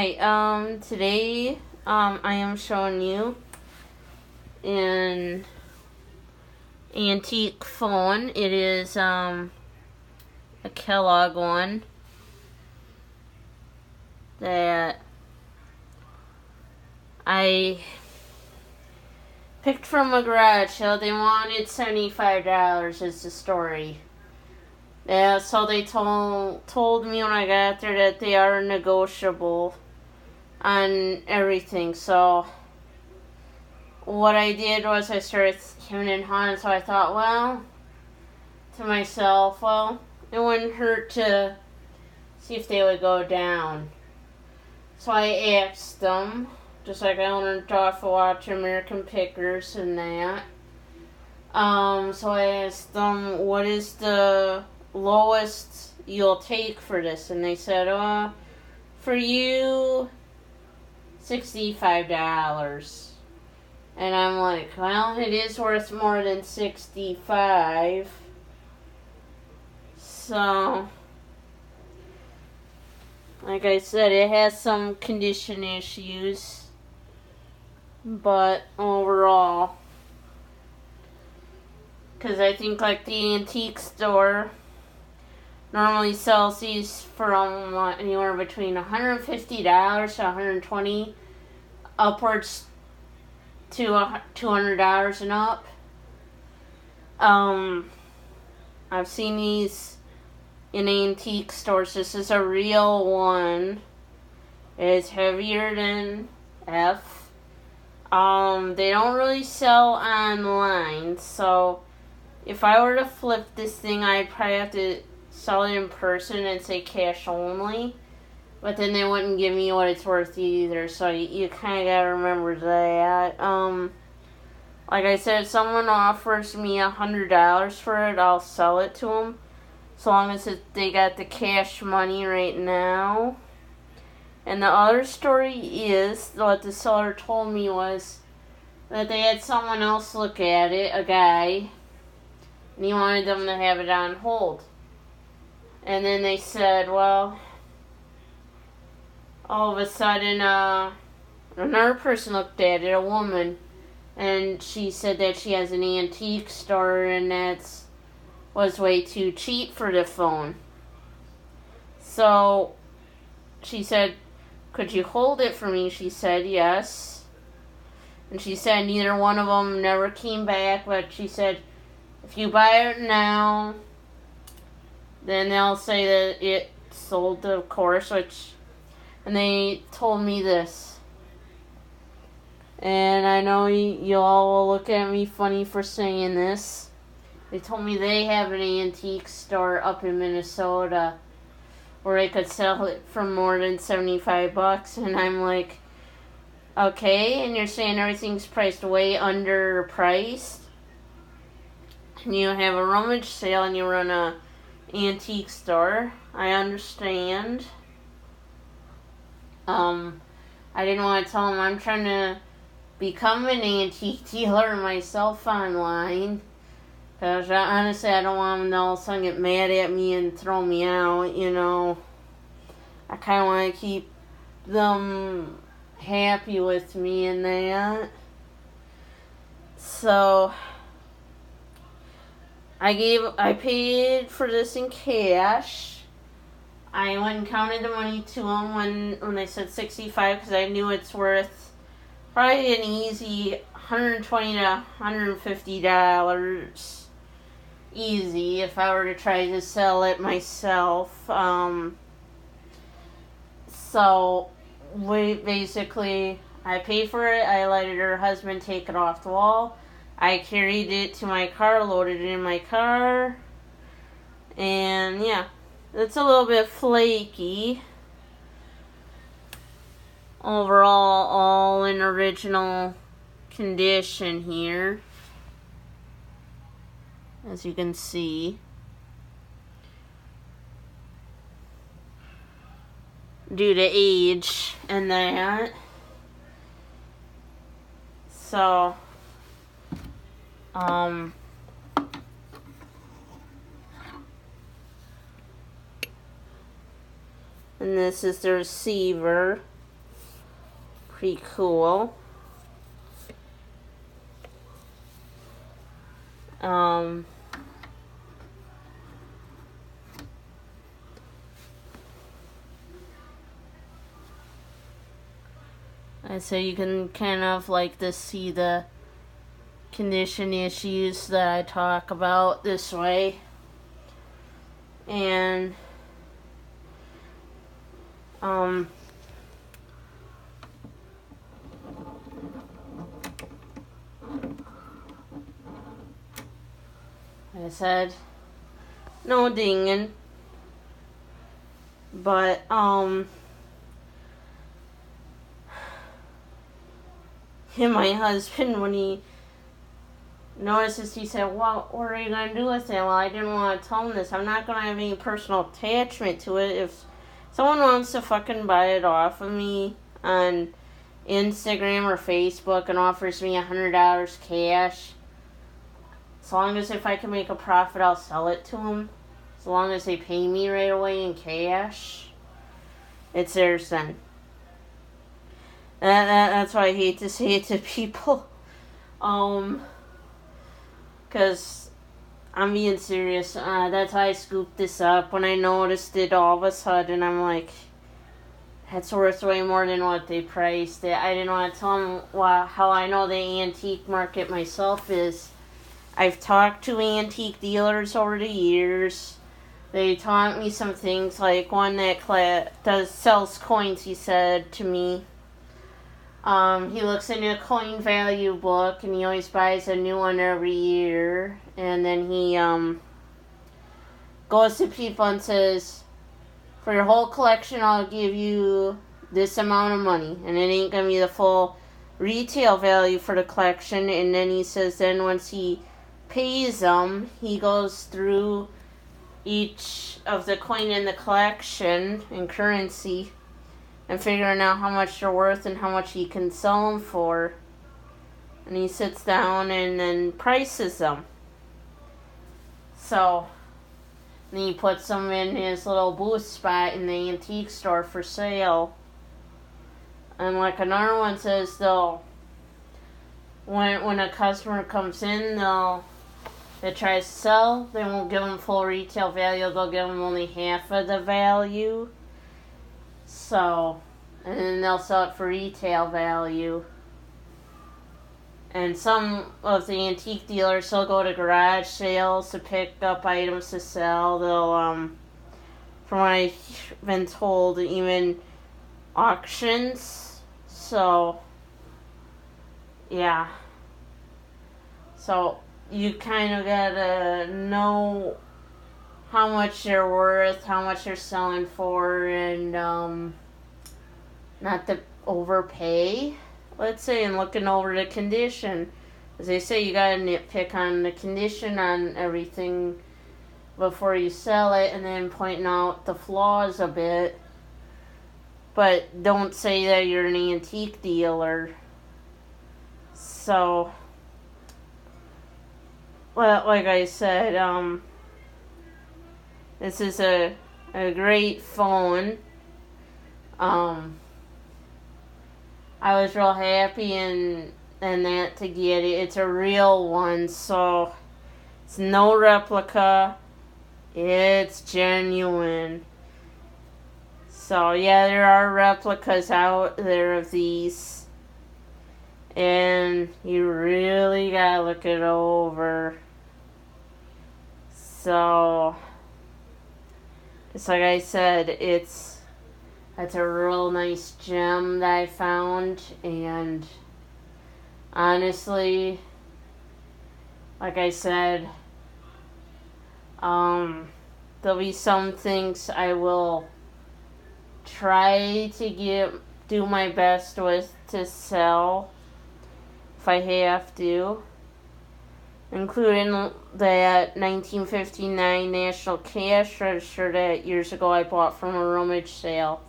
Hi, today, I am showing you an antique phone. It is, a Kellogg one that I picked from a garage sale. They wanted $75 is the story. Yeah, so they told me when I got there that they are negotiable on everything, so what I did was I started hemming and hawing, so I thought, well, to myself, well, it wouldn't hurt to see if they would go down. So I asked them, just like I learned off of watching American Pickers and that. So I asked them, what is the lowest you'll take for this? And they said, for you, $65. And I'm like, well, it is worth more than $65. So, like I said, it has some condition issues. But overall, because I think like the antique store normally sells these for anywhere between $150 to $120, upwards to $200 and up. I've seen these in antique stores. This is a real one. It's heavier than F. They don't really sell online, so if I were to flip this thing, I'd probably have to sell it in person and say cash only. But then they wouldn't give me what it's worth either, so you kind of gotta remember that. Like I said, if someone offers me $100 for it, I'll sell it to them. So long as they got the cash money right now. And the other story is, what the seller told me was that they had someone else look at it, a guy, and he wanted them to have it on hold. And then they said, well, all of a sudden, another person looked at it, a woman, and she said that she has an antique store and was way too cheap for the phone. So she said, could you hold it for me? She said yes. And she said neither one of them never came back, but she said, if you buy it now, then they'll say that it sold, of course, and they told me this. And I know you all will look at me funny for saying this. They told me they have an antique store up in Minnesota where they could sell it for more than $75. And I'm like, okay, and you're saying everything's priced way underpriced? And you have a rummage sale and you run a antique store. I understand. I didn't want to tell them I'm trying to become an antique dealer myself online. Because honestly, I don't want them to all of a sudden get mad at me and throw me out, you know. I kind of want to keep them happy with me and that. So I paid for this in cash. I went and counted the money to them when they said 65 because I knew it's worth probably an easy $120 to $150 easy if I were to try to sell it myself. So I paid for it. I let her husband take it off the wall. I carried it to my car, loaded it in my car, and yeah. It's a little bit flaky. Overall, all in original condition here, as you can see. Due to age and that. So, and this is the receiver. pretty cool. And so you can kind of like to see the condition issues that I talk about this way. And like I said, no dinging. But my husband, when he notices, he said, well, what are you going to do with it? Well, I didn't want to tell him this. I'm not going to have any personal attachment to it. If someone wants to fucking buy it off of me on Instagram or Facebook and offers me $100 cash, as long as if I can make a profit, I'll sell it to them. As long as they pay me right away in cash, it's theirs then. That's why I hate to say it to people. Because I'm being serious. That's how I scooped this up. When I noticed it all of a sudden, I'm like, that's worth way more than what they priced it. I didn't want to tell them how I know the antique market myself is. I've talked to antique dealers over the years. They taught me some things, like one that sells coins, he said to me. He looks into a coin value book, and he always buys a new one every year. And then he goes to people and says, for your whole collection, I'll give you this amount of money. And it ain't going to be the full retail value for the collection. And then he says, then once he pays them, he goes through each of the coin in the collection in currency and figuring out how much they're worth and how much he can sell them for. And he sits down and then prices them. So, and he puts them in his little booth spot in the antique store for sale. And like another one says, when a customer comes in, they try to sell, they won't give them full retail value, they'll give them only half of the value. So, and then they'll sell it for retail value. And some of the antique dealers, they'll go to garage sales to pick up items to sell. They'll, from what I've been told, even auctions. So, yeah. So, you kind of gotta know how much they're worth, how much they're selling for, and not to overpay, let's say, and looking over the condition. As they say, you gotta nitpick on the condition on everything before you sell it, and then pointing out the flaws a bit. But don't say that you're an antique dealer. So, well, like I said, this is a great phone. I was real happy and that to get it. It's a real one, so it's no replica. It's genuine. So yeah, there are replicas out there of these. And you really gotta look it over. So, just like I said, that's a real nice gem that I found, and honestly, like I said, there'll be some things I will try to do my best with to sell if I have to, including that 1959 National Cash Register that years ago I bought from a rummage sale.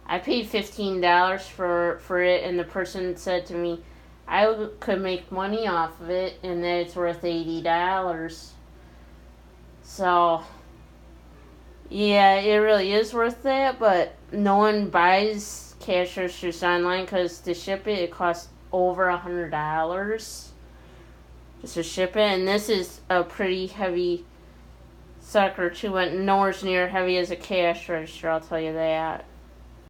I paid $15 for it, and the person said to me I could make money off of it and that it's worth $80. So, Yeah, it really is worth that, but no one buys cash registers online because to ship it costs over $100 just to ship it, and this is a pretty heavy sucker too, but nowhere near heavy as a cash register, I'll tell you that.